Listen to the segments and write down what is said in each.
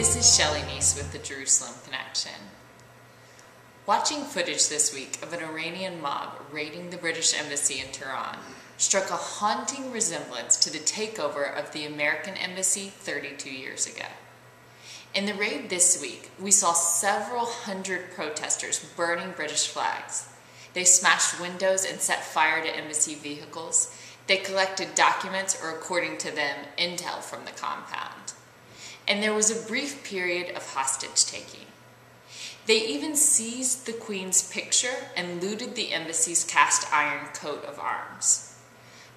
This is Shelley Neese with the Jerusalem Connection. Watching footage this week of an Iranian mob raiding the British Embassy in Tehran struck a haunting resemblance to the takeover of the American Embassy 32 years ago. In the raid this week, we saw several hundred protesters burning British flags. They smashed windows and set fire to embassy vehicles. They collected documents, or according to them, intel from the compound. And there was a brief period of hostage-taking. They even seized the Queen's picture and looted the embassy's cast iron coat of arms.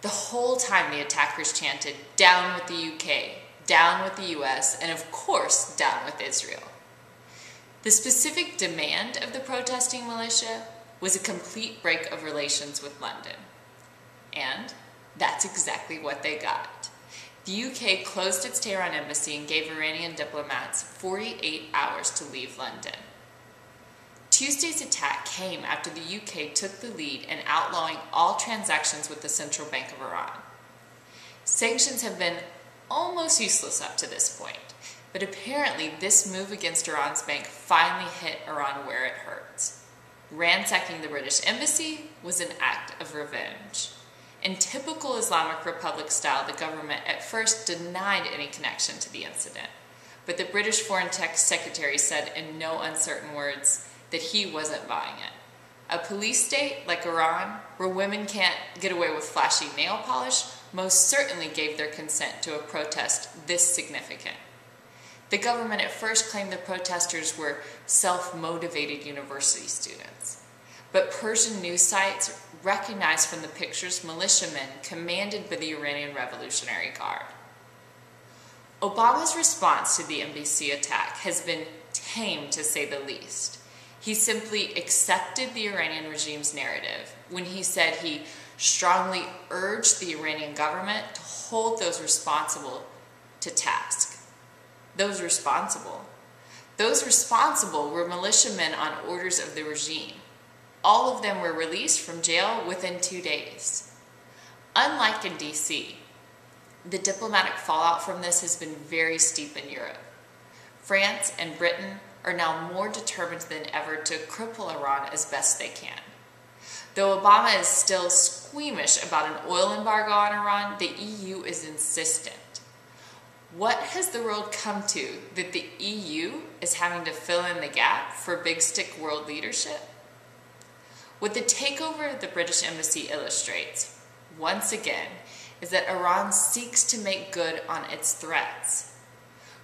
The whole time the attackers chanted, "Down with the UK, down with the US, and of course, down with Israel." The specific demand of the protesting militia was a complete break of relations with London. And that's exactly what they got. The UK closed its Tehran embassy and gave Iranian diplomats 48 hours to leave London. Tuesday's attack came after the UK took the lead in outlawing all transactions with the Central Bank of Iran. Sanctions have been almost useless up to this point, but apparently this move against Iran's bank finally hit Iran where it hurts. Ransacking the British embassy was an act of revenge. In typical Islamic Republic style, the government at first denied any connection to the incident, but the British Foreign Secretary said in no uncertain words that he wasn't buying it. A police state like Iran, where women can't get away with flashy nail polish, most certainly gave their consent to a protest this significant. The government at first claimed the protesters were self-motivated university students, but Persian news sites recognized from the pictures militiamen commanded by the Iranian Revolutionary Guard. Obama's response to the embassy attack has been tame, to say the least. He simply accepted the Iranian regime's narrative when he said he strongly urged the Iranian government to hold those responsible to task. Those responsible were militiamen on orders of the regime. All of them were released from jail within 2 days. Unlike in DC, the diplomatic fallout from this has been very steep in Europe. France and Britain are now more determined than ever to cripple Iran as best they can. Though Obama is still squeamish about an oil embargo on Iran, the EU is insistent. What has the world come to that the EU is having to fill in the gap for big stick world leadership? What the takeover of the British embassy illustrates, once again, is that Iran seeks to make good on its threats.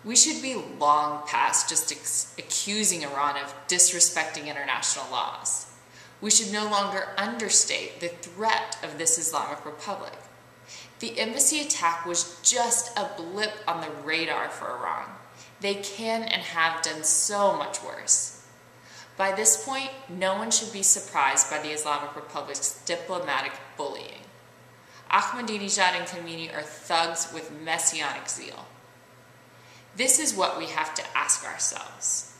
We should be long past just accusing Iran of disrespecting international laws. We should no longer understate the threat of this Islamic Republic. The embassy attack was just a blip on the radar for Iran. They can and have done so much worse. By this point, no one should be surprised by the Islamic Republic's diplomatic bullying. Ahmadinejad and Khomeini are thugs with messianic zeal. This is what we have to ask ourselves.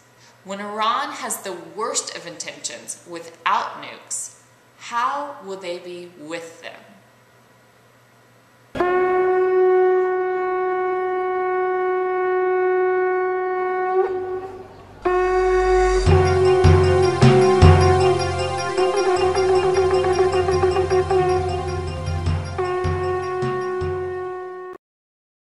When Iran has the worst of intentions without nukes, how will they be with them?